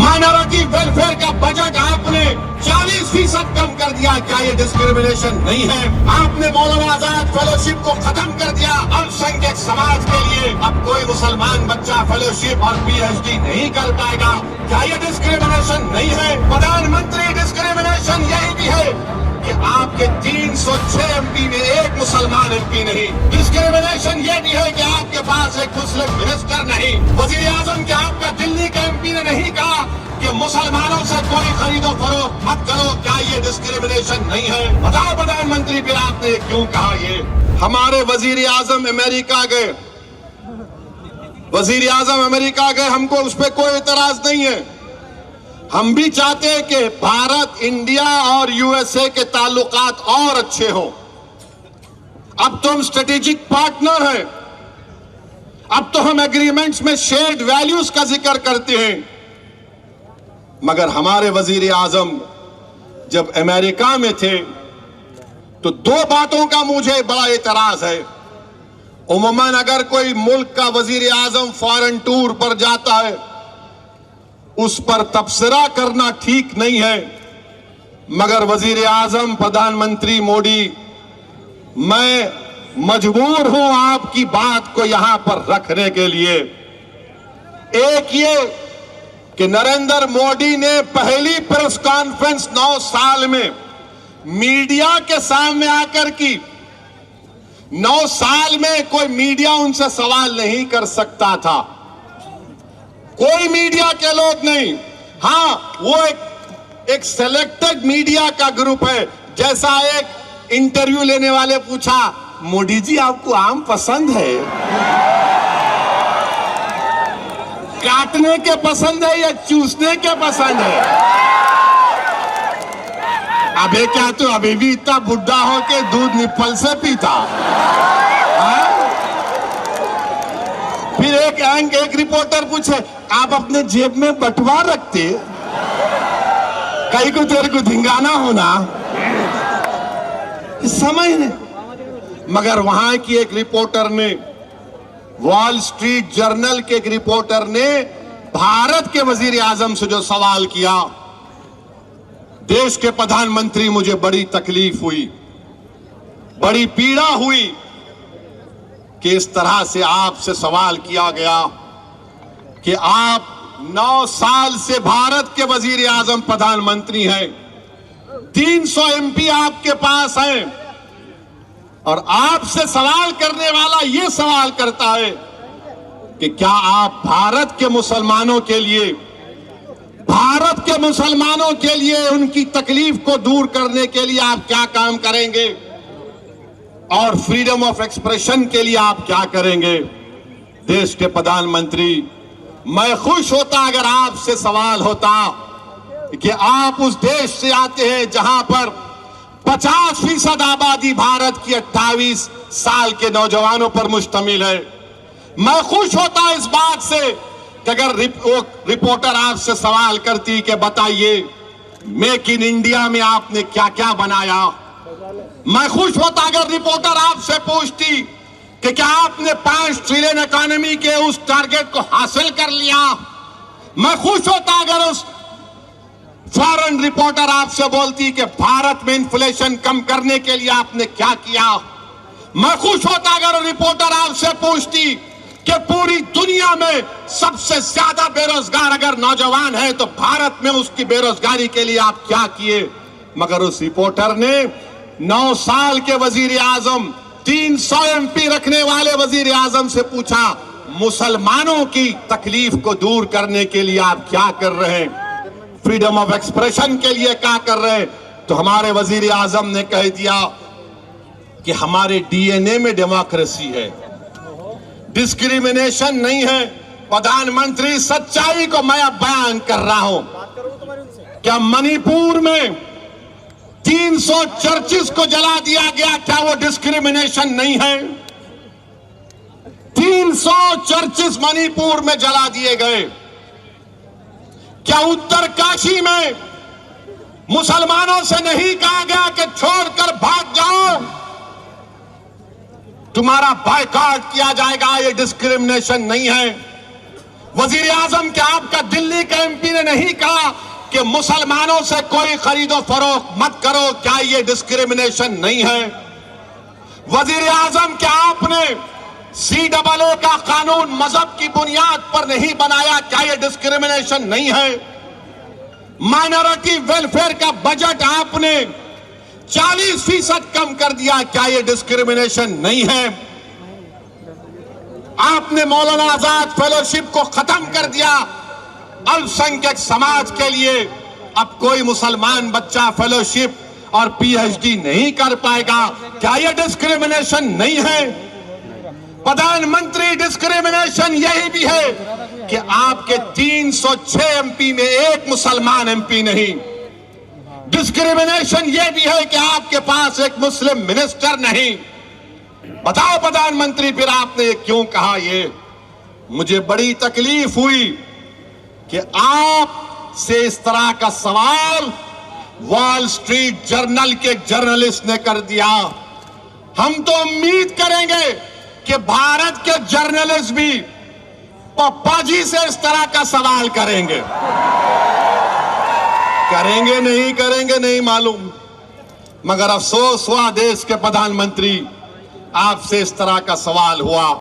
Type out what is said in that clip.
Minority welfare का budget आपने 40% कम कर दिया। क्या ये डिस्क्रिमिनेशन नहीं है? आपने मौलाना आजाद फेलोशिप को खत्म कर दिया अल्पसंख्यक समाज के लिए। अब कोई मुसलमान बच्चा फेलोशिप और पीएचडी नहीं कर पाएगा। क्या ये डिस्क्रिमिनेशन नहीं है? प्रधानमंत्री, डिस्क्रिमिनेशन यही भी है कि आपके 306 एमपी में एक मुसलमान एमपी नहीं। डिस्क्रिमिनेशन ये भी है कि आपके पास एक मुस्लिम मिनिस्टर नहीं। वजीर आजम के आपका दिल्ली के एमपी ने नहीं कहा कि मुसलमानों से कोई खरीदो फरोख्त मत करो। क्या ये डिस्क्रिमिनेशन नहीं है? बताओ प्रधानमंत्री, फिर आपने क्यों कहा ये? हमारे वजीर आजम अमेरिका गए, वजीर आजम अमेरिका गए, हमको उस पर कोई एतराज नहीं है। हम भी चाहते हैं कि भारत, इंडिया और यूएसए के ताल्लुकात और अच्छे हों। अब तो हम स्ट्रेटेजिक पार्टनर हैं। अब तो हम एग्रीमेंट्स में शेयर्ड वैल्यूज का जिक्र करते हैं। मगर हमारे वजीर आजम जब अमेरिका में थे तो दो बातों का मुझे बड़ा एतराज है। उमूमन अगर कोई मुल्क का वजीर आजम फॉरेन टूर पर जाता है, उस पर तबसरा करना ठीक नहीं है। मगर वजीर आजम प्रधानमंत्री मोदी, मैं मजबूर हूं आपकी बात को यहां पर रखने के लिए। एक ये कि नरेंद्र मोदी ने पहली प्रेस कॉन्फ्रेंस 9 साल में मीडिया के सामने आकर की। 9 साल में कोई मीडिया उनसे सवाल नहीं कर सकता था, कोई मीडिया के लोग नहीं। हां, वो एक सिलेक्टेड मीडिया का ग्रुप है। जैसा एक इंटरव्यू लेने वाले पूछा, मोदी जी आपको आम पसंद है? काटने के पसंद है या चूसने के पसंद है? अबे क्या तू अभी भी इतना बुढ़ा हो के दूध निप्पल से पीता? फिर एक रिपोर्टर पूछे, आप अपने जेब में बटवा रखते? कहीं को तेरे को धिंगाना होना समझ नहीं। मगर वहां की एक रिपोर्टर ने, वॉल स्ट्रीट जर्नल के एक रिपोर्टर ने भारत के वजीर आजम से जो सवाल किया, देश के प्रधानमंत्री, मुझे बड़ी तकलीफ हुई, बड़ी पीड़ा हुई कि इस तरह से आपसे सवाल किया गया कि आप 9 साल से भारत के वजीर आजम प्रधानमंत्री हैं, 300 एमपी आपके पास हैं, और आपसे सवाल करने वाला ये सवाल करता है कि क्या आप भारत के मुसलमानों के लिए, भारत के मुसलमानों के लिए उनकी तकलीफ को दूर करने के लिए आप क्या काम करेंगे, और फ्रीडम ऑफ एक्सप्रेशन के लिए आप क्या करेंगे? देश के प्रधानमंत्री, मैं खुश होता अगर आपसे सवाल होता कि आप उस देश से आते हैं जहां पर 50% आबादी भारत की 28 साल के नौजवानों पर मुश्तमिल है। मैं खुश होता इस बात से कि अगर रिपोर्टर आपसे सवाल करती कि बताइए मेक इन इंडिया में आपने क्या क्या बनाया। मैं खुश होता अगर रिपोर्टर आपसे पूछती कि क्या आपने 5 ट्रिलियन इकोनॉमी के उस टारगेट को हासिल कर लिया। मैं खुश होता अगर उस फॉरेन रिपोर्टर आपसे बोलती कि भारत में इन्फ्लेशन कम करने के लिए आपने क्या किया। मैं खुश होता अगर रिपोर्टर आपसे पूछती कि पूरी दुनिया में सबसे ज्यादा बेरोजगार अगर नौजवान है तो भारत में उसकी बेरोजगारी के लिए आप क्या किए। मगर उस रिपोर्टर ने 9 साल के वजीर आजम, 300 एमपी रखने वाले वजीर आजम से पूछा, मुसलमानों की तकलीफ को दूर करने के लिए आप क्या कर रहे हैं, फ्रीडम ऑफ एक्सप्रेशन के लिए क्या कर रहे हैं। तो हमारे वजीर आजम ने कह दिया कि हमारे डीएनए में डेमोक्रेसी है, डिस्क्रिमिनेशन नहीं है। प्रधानमंत्री, सच्चाई को मैं अब बयान कर रहा हूं। क्या मणिपुर में 300 चर्चिस को जला दिया गया, क्या वो डिस्क्रिमिनेशन नहीं है? 300 चर्चिस मणिपुर में जला दिए गए। क्या उत्तरकाशी में मुसलमानों से नहीं कहा गया कि छोड़कर भाग जाओ, तुम्हारा बायकॉट किया जाएगा? ये डिस्क्रिमिनेशन नहीं है। वजीर आजम क्या आपका दिल्ली के एमपी ने नहीं कहा कि मुसलमानों से कोई खरीदो फरोख्त मत करो? क्या ये डिस्क्रिमिनेशन नहीं है? वजीर आजम क्या आपने CAA का कानून मजहब की बुनियाद पर नहीं बनाया? क्या ये डिस्क्रिमिनेशन नहीं है? माइनॉरिटी वेलफेयर का बजट आपने 40% कम कर दिया, क्या ये डिस्क्रिमिनेशन नहीं है? आपने मौलाना आजाद फेलोशिप को खत्म कर दिया अल्पसंख्यक समाज के लिए। अब कोई मुसलमान बच्चा फेलोशिप और PhD नहीं कर पाएगा, क्या यह डिस्क्रिमिनेशन नहीं है? प्रधानमंत्री, डिस्क्रिमिनेशन यही भी है कि आपके 306 MP में एक मुसलमान MP नहीं। डिस्क्रिमिनेशन यह भी है कि आपके पास एक मुस्लिम मिनिस्टर नहीं। बताओ प्रधानमंत्री, फिर आपने ये क्यों कहा? ये मुझे बड़ी तकलीफ हुई कि आप से इस तरह का सवाल वॉल स्ट्रीट जर्नल के जर्नलिस्ट ने कर दिया। हम तो उम्मीद करेंगे कि भारत के जर्नलिस्ट भी पप्पा जी से इस तरह का सवाल करेंगे। करेंगे नहीं मालूम, मगर अफसोस हुआ देश के प्रधानमंत्री, आपसे इस तरह का सवाल हुआ।